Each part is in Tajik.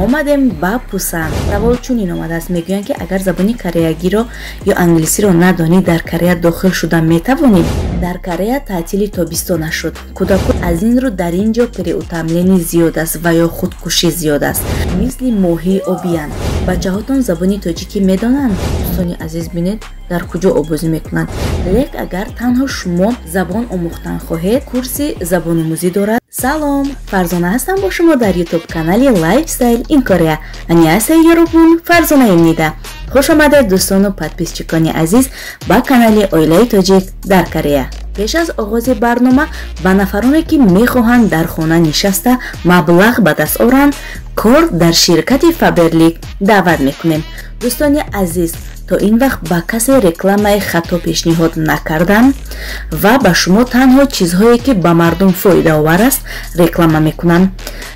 омадем ба Пусан. Савол чунин омадааст. Мегӯянд ки агар забони кореягиро ё англисиро надонӣ дар Корея дохил шуда метавонӣ? Дар Корея таътили тобистона шуд. Кӯдакон аз ин рӯ дар ин ҷо переутамлени зиёд аст ва ё худкушӣ зиёд аст. Мисли моҳии обиянд. Бачаҳотон забони тоҷикӣ медонанд? Дӯстони азиз бинед дар куҷо обозӣ мекунанд. Лек агар танҳо шумо забон омӯхтан хоҳед, курси забономӯзӣ дорад. Салом, Фарзона ҳастам бо шумо дар YouTube канали Lifestyle in Korea. Аньясай ёрубун, Фарзона имнида. Хуш омадед дӯстону подписчикони азиз ба канали Оилаи тоҷик дар Корея. Пеш аз оғози барнома ба нафароне ки мехоҳанд дар хона нишаста маблағ ба даст оранд, кор дар ширкати Faberlic даъват мекунем. Дӯстони азиз, то ин вақт ба касе рекламаи хато пешниҳод накардам ва ба шумо танҳо чизҳое ки ба мардум фоидаовар аст реклама мекунам,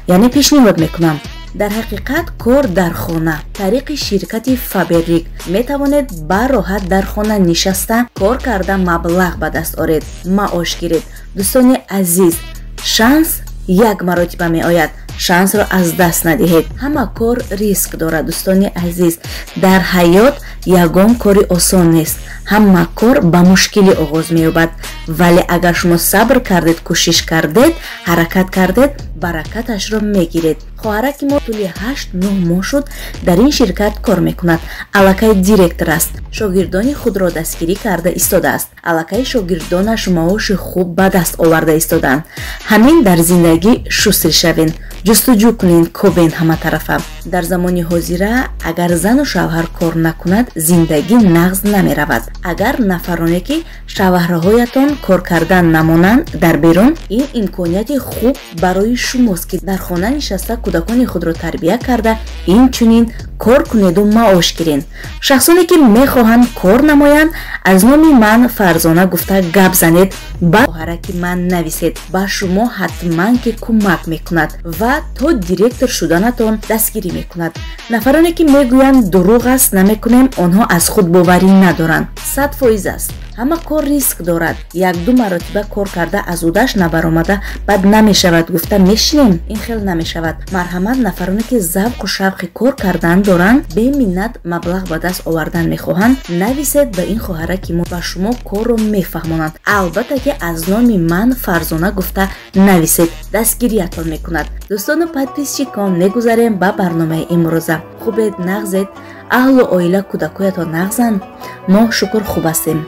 яъне пешниҳод мекунам. дар ҳақиқат кор дар хона тариқи ширкати Faberlic метавонед ба роҳат дар хона нишаста кор карда маблағ ба даст оред, маош гиред. дӯстони азиз, шанс як маротиба меояд. шансро аз даст надиҳед. ҳама кор риск дорад. дӯстони азиз, дар ҳаёт ягон кори осон нест. ҳама кор ба мушкилӣ оғоз меёбад, вале агар шумо сабр кардед, кӯшиш кардед, ҳаракат кардед, баракаташро мегиред. хоҳараки мо тӯли 8-9 моҳ шуд дар ин ширкат кор мекунад. аллакай директор аст. шогирдони худро дастгирӣ карда истодааст. аллакай шогирдонаш маоши хуб ба даст оварда истодаанд. ҳамин дар зиндагӣ шустри шавен, ҷустуҷӯ кунен, кобен ҳаматарафа. дар замони ҳозира агар зану шавҳар кор накунад, зиндагӣ нағз намеравад. агар нафароне ки шавҳраҳоятон кор кардан намонанд дар берун, ин имконияти хуб барои шумост ки дар хона нишаста кӯдакони худро тарбия карда инчунин кор кунеду маош гирен. шахсоне ки мехоҳанд кор намоянд, аз номи ман Фарзона гуфта гап занед, ба хоҳараки ман нависед. ба шумо ҳатман ки кӯмак мекунад ва то директор шуданатон дастгирӣ мекунад. нафароне ки мегӯянд дурӯғ аст, намекунем, онҳо аз худбоварӣ надоранд. 100% аст. ҳама кор риск дорад. 1-2 маротиба кор карда аз удаш набаромада бад намешавад гуфта мешинем, ин хел намешавад. марҳамат, нафароне ки завқу шавқи кор кардан доранд, беминнат маблағ ба даст овардан мехоҳанд, нависед ба ин хоҳараки мо, ба шумо корро мефаҳмонанд. албатта ки аз номи ман Фарзона гуфта нависед, дастгириятон мекунад. дӯстону подписчикон, мегузарем ба барномаи имрӯза. хубед, нағзед? аҳлу оила кӯдакоятон нағзанд? мо шукр хуб ҳастем.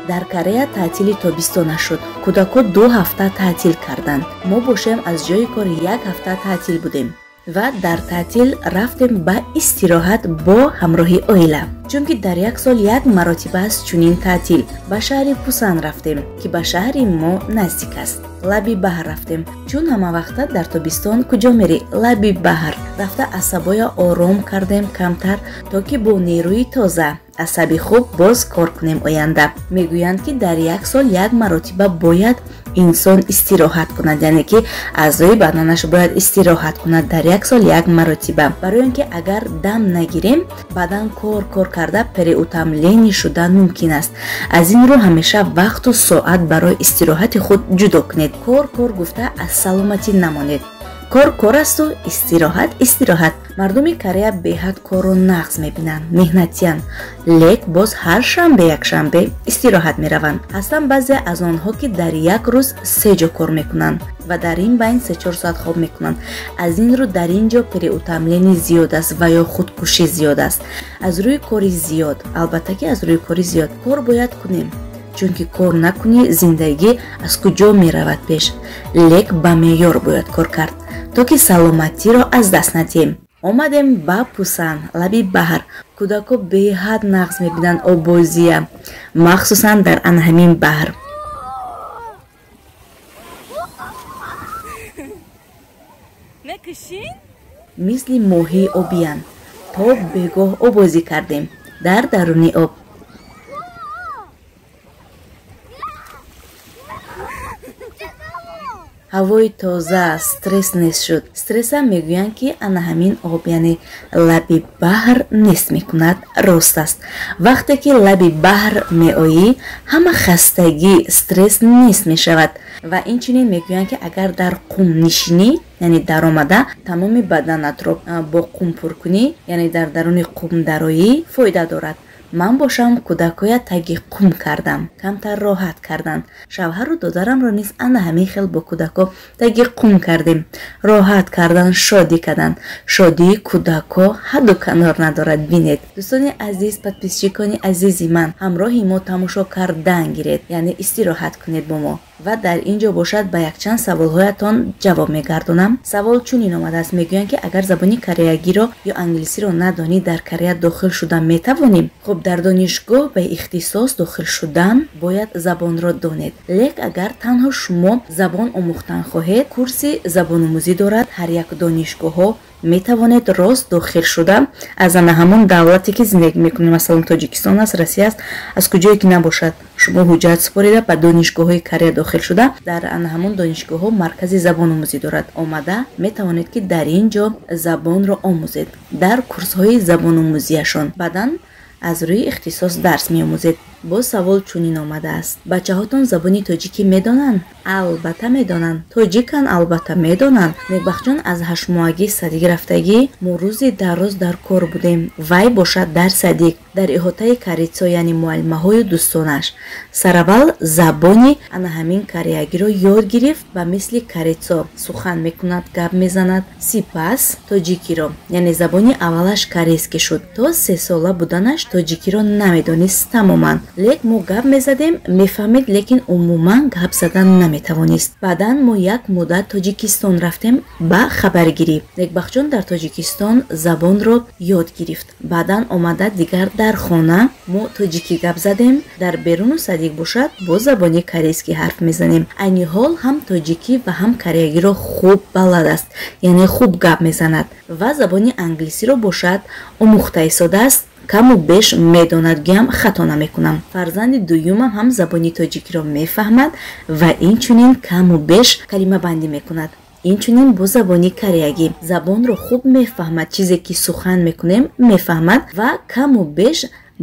дар Корея таътили тобистона шуд. кӯдако 2 ҳафта таътил карданд. мо бошем аз ҷои кор 1 ҳафта таътил будем ва дар таътил рафтем ба истироҳат бо ҳамроҳи оила. чунки дар як сол 1 маротиба аст чунин таътил. ба шаҳри Пусан рафтем ки ба шаҳри мо наздик аст. лаби баҳр рафтем, чун ҳамавақта дар тобистон куҷо мери? лаби баҳр. рафта асабоя ором кардем камтар, то ки бо нерӯи тоза, асаби хуб боз кор кунем оянда. мегӯянд ки дар як сол 1 маротиба бояд инсон истироҳат кунад, яъне ки аъзои баданаш бояд истироҳат кунад дар як сол 1 маротиба. барои он ки агар дам нагирем, бадан кор карда переутамление шудан мумкин аст. аз ин рӯ ҳамеша вақту соат барои истироҳати худ ҷудо кунед. кор гуфта аз саломатӣ намонед. кор асту истироҳат. мардуми Корея беҳад корро нағз мебинанд, меҳнатиянд, лек боз ҳар шанбе якшанбе истироҳат мераванд. ҳастанд баъзе аз онҳо ки дар як рӯз 3 ҷо кор мекунанд ва дар ин байн 3-4 соат хоб мекунанд. аз ин рӯ дар ин ҷо переутамлени зиёд аст ва ё худкушӣ зиёд аст. аз рӯи кори зиёд, албатта ки аз рӯи кори зиёд кор бояд кунем, чунки кор накунӣ зиндагӣ аз куҷо меравад пеш. лек ба меъёр бояд кор кард, то ки саломатиро аз даст надиҳем. омадем ба Пусан, лаби баҳр. кӯдако беҳад нағз мебинанд обозия, махсусан дар ҳамин баҳр. мисли моҳии обиянд. то бегоҳ обозӣ кардем дар даруни об. ҳавои тоза, стресс нест шуд. Стрессам мегӯянд ки ана ҳамин об, яъне лаби баҳр нест мекунад. Рост аст. вақте ки лаби баҳр меоӣ, ҳама хастагӣ, стресс нест мешавад. ва инчунин мегӯянд ки агар дар қум нишинӣ, яъне даромада тамоми баданатро бо қум пур кунӣ, яъне дар даруни қум дароӣ, фоида дорад. ман бошам кӯдакоя таги қум кардам, камтар роҳат кардан. шавҳару додарамро низ ана ҳамин хел бо кӯдако таги қум кардем. роҳат кардан, шодӣ кардан. шодии кӯдако ҳадду канор надорад. бинед дӯстони азиз, подписчикони азизи ман, ҳамроҳи мо тамошо кардан гиред, яъне истироҳат кунед бо мо. ва дар ин ҷо бошад ба якчанд саволҳоятон ҷавоб мегардонам. савол чунин омадааст. мегӯянд ки агар забони кореягиро ё англисиро надонӣ, дар Корея дохил шудан метавонӣ? хуб, дар донишгоҳ ба ихтисос дохил шудан бояд забонро донед. лек агар танҳо шумо забон омӯхтан хоҳед, курси забономӯзӣ дорад. ҳар як донишгоҳҳо метавонед рост дохил шуда аз ана ҳамон давлате ки зиндагӣ мекунем, масалан Тоҷикистон аст, Россия аст, аз куҷое ки набошад, шумо ҳуҷҷат спорида ба донишгоҳҳои Корея дохил шуда, дар ана ҳамон донишгоҳҳо маркази забономӯзӣ дорад. омада метавонед ки дар ин ҷо забонро омӯзед дар курсҳои забономӯзиашон. баъдан аз рӯи ихтисос дарс меомӯзед. бо савол чунин омадааст. бачаҳотон забони тоҷикӣ медонанд? албатта медонанд. тоҷикан? албатта медонанд. некбахҷон аз 8моҳагӣ садик рафтагӣ мо рӯзи дароз дар кор будем. вай бошад дар садик дар иҳотаи Карицо, яъне муаллимаҳою дӯстонаш. сараввал забони ана ҳамин кореягиро ёд гирифт. ба мисли Карицо сухан мекунад, гап мезанад. сипас тоҷикиро, яъне забони аввалаш корейскӣ шуд. то 3 сола буданаш тоҷикиро намедонист тамоман. лек мо гап мезадем, мефаҳмед, лекин умуман гап задан наметавонист. баъдан мо як муддат Тоҷикистон рафтем ба хабаргирӣ. некбахҷон дар Тоҷикистон забонро ёд гирифт. баъдан омада дигар дар хона мо тоҷикӣ гап задем. дар беруну садик бошад бо забони корейскӣ ҳарф мезанем. айни ҳол ҳам тоҷикӣ ва ҳам кореягиро хуб балад аст, яъне хуб гап мезанад. ва забони англисиро бошад омӯхта истодааст, каму беш медонад, гӯям хато намекунам. фарзанди дуюмам ҳам забони тоҷикиро мефаҳмад ва инчунин каму беш калимабандӣ мекунад. инчунин бо забони кореягӣ забонро хуб мефаҳмад, чизе ки сухан мекунем мефаҳмад ва каму беш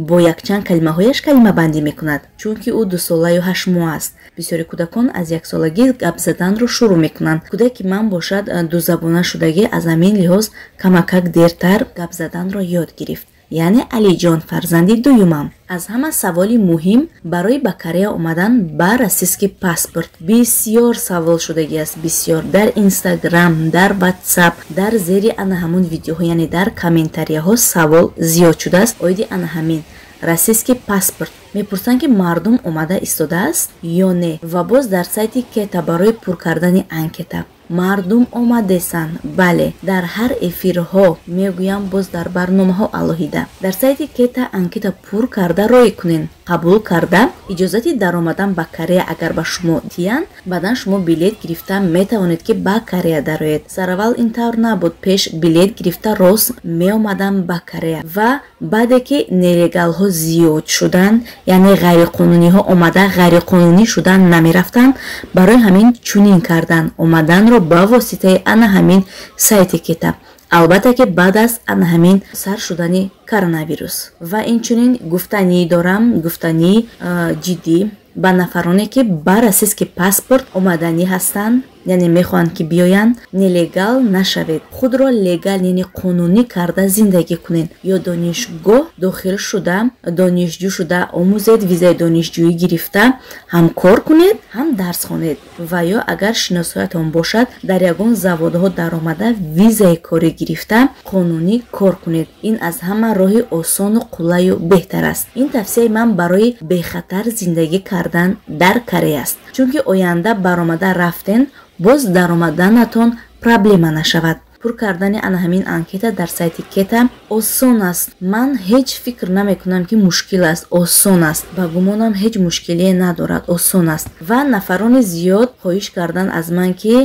бо якчанд калимаҳояш калимабандӣ мекунад. чунки ӯ 2 солаю 8 моҳ аст. бисёри кӯдакон аз 1 солагӣ гап заданро шурӯъ мекунанд. кӯдаки ман бошад дузабона шудагӣ аз ҳамин лиҳоз камакак дертар гап заданро ёд гирифт. яъне Алиҷон, фарзанди дуюмам. аз ҳама саволи муҳим барои ба Корея омадан ба расистский паспорт бисёр савол шудагӣ аст. бисёр дар Инстаграм, дар WhatsApp, дар зери ана ҳамон видеоҳо, яъне дар комментарияҳо савол зиёд шудааст. оиди ана ҳамин расистский паспорт мепурсанд ки мардум омада истодааст ё не. ва боз дар сайти Кета барои пур кардани анкета мардум омадесанд. бале, дар ҳар эфирҳо мегӯям, боз дар барномаҳо алоҳида дар сайти Кета анкета пур карда рой кунед. қабул карда иҷозати даромадан ба Корея агар ба шумо диянд, баъдан шумо билет гирифта метавонед ки ба Корея дароед. сараввал ин тавр набуд. пеш билет гирифта рост меомадам ба Корея ва баъде ки нелегалҳо зиёд шуданд, яъне ғайриқонуниҳо омада ғайриқонунӣ шудан намерафтанд, барои ҳамин чунин кардан омаданро ба воситаи ана ҳамин сайти Кета. албатта ки баъд аз ана ҳамин сар шудани коронавирус. ва инчунин гуфтанӣ дорам, гуфтанӣ ҷиддӣ ба нафароне ки ба расистский паспорт омаданӣ ҳастанд, яъне мехоҳанд ки биёянд, нелегал нашавед. худро легал, яъне қонунӣ карда зиндагӣ кунед. ё донишгоҳ дохил шуда, донишҷӯ шуда омӯзед, визаи донишҷӯӣ гирифта ҳам кор кунед, ҳам дарс хонед. ва ё агар шиносоятон бошад, дар ягон заводҳо даромада визаи корӣ гирифта қонунӣ кор кунед. ин аз ҳама роҳи осону қулаю беҳтар аст. ин тавсияи ман барои бехатар зиндагӣ кардан дар Корея аст. чунки оянда баромада рафтен, боз даромаданатон проблема нашавад. пур кардани ана ҳамин анкета дар сайти Кета осон аст. ман ҳеҷ фикр намекунам ки мушкил аст. осон аст. ба гумонам ҳеҷ мушкилие надорад. осон аст. ва нафарони зиёд хоҳиш кардан аз ман ки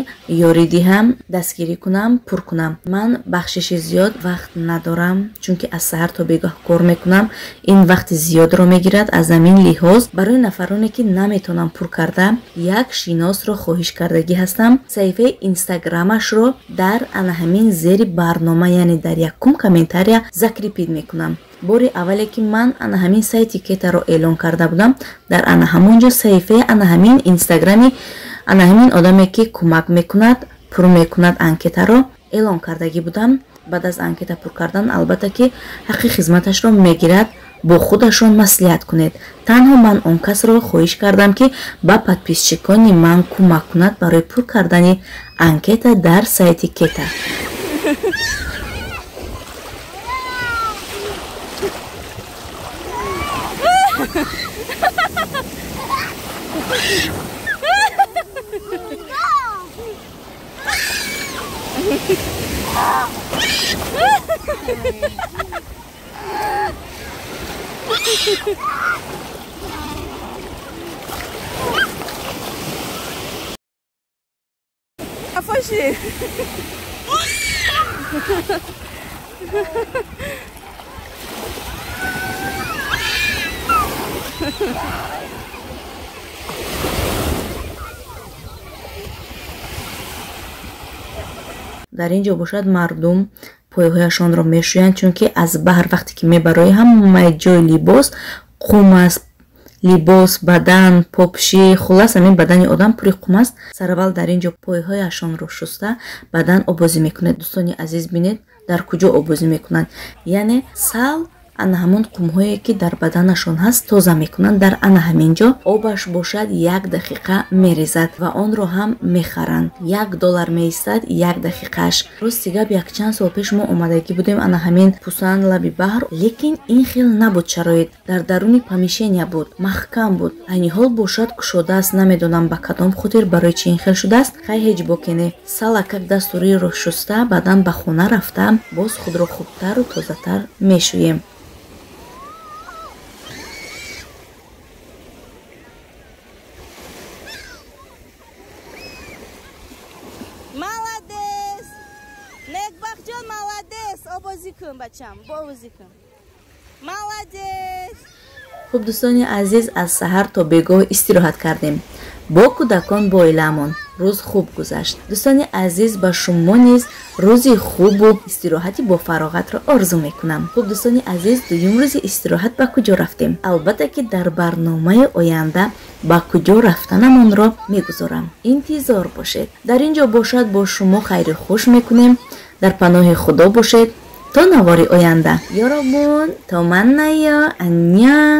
ёрӣ диҳам, дастгирӣ кунам, пур кунам. ман бахшиши зиёд вақт надорам, чунки аз саҳар то бегоҳ кор мекунам. ин вақти зиёдро мегирад. аз ҳамин лиҳоз барои нафароне ки наметонам пур карда, як шиносро хоҳиш кардагӣ ҳастам. саҳифаи инстаграмашро дар ана ҳамин зери барнома, яъне дар якум комментария закрипид мекунам. бори аввале ки ман ана ҳамин сайти кетаро эълон карда будам, дар ана ҳамонҷо саҳифаи ана ҳамин инстаграми ана ҳамин одаме ки кӯмак мекунад, пур мекунад анкетаро эълон кардагӣ будам. баъд аз анкета пур кардан албатта ки ҳаққи хизматашро мегирад. бо худашон маслиҳат кунед. танҳо ман он касро хоҳиш кардам ки ба подписчикони ман кӯмак кунад барои пур кардани анкета дар сайти кета. Afogir. дар ин ҷо бошад мардум пойҳояшонро мешӯянд, чунки аз баҳр вақте ки мебарои ҳамаи ҷой либос, қум аст, либос, бадан, попши, хулас ҳамин бадани одам пури қум аст. сараввал дар ин ҷо пойҳояшонро шуста бадан обозӣ мекунад. дӯстони азиз бинед дар куҷо обозӣ мекунанд, яъне сал ана ҳамон қумҳое ки дар баданашон ҳаст тоза мекунанд. дар ана ҳамин ҷо обаш бошад 1 дақиқа мерезад ва онро ҳам мехаранд. $1 меистад 1 дақиқааш. рости гап якчанд сол пеш мо омадагӣ будем ана ҳамин пусан лаби баҳр, лекин ин хел набуд шароит. дар даруни помешения буд, маҳкам буд. айни ҳол бошад кушодааст, намедонам ба кадом хотир, барои чӣ ин хел шудааст. хай ҳеҷ бокене салакак дастуриро шуста баъдан ба хона рафта боз худро хубтару тозатар мешӯем. Молодец! Некбахҷон молодец! Обозӣ кун бачам, бовозӣ кун. Молодец! хуб дӯстони азиз, аз саҳар то бегоҳ истироҳат кардем. бо кӯдакон бо оилаамон рӯз хуб гузашт. дӯстони азиз, ба шумо низ рӯзи хубу истироҳати бо фароғатро орзу мекунам. хуб дӯстони азиз, дуюм рӯзи истироҳат ба куҷо рафтем? албатта ки дар барномаи оянда ба куҷо рафтанамонро мегузорам. интизор бошед. дар ин ҷо бошад бо шумо хайри хуш мекунем. дар паноҳи худо бошед. то навори оянда. ёробун, то маннаё, аньян.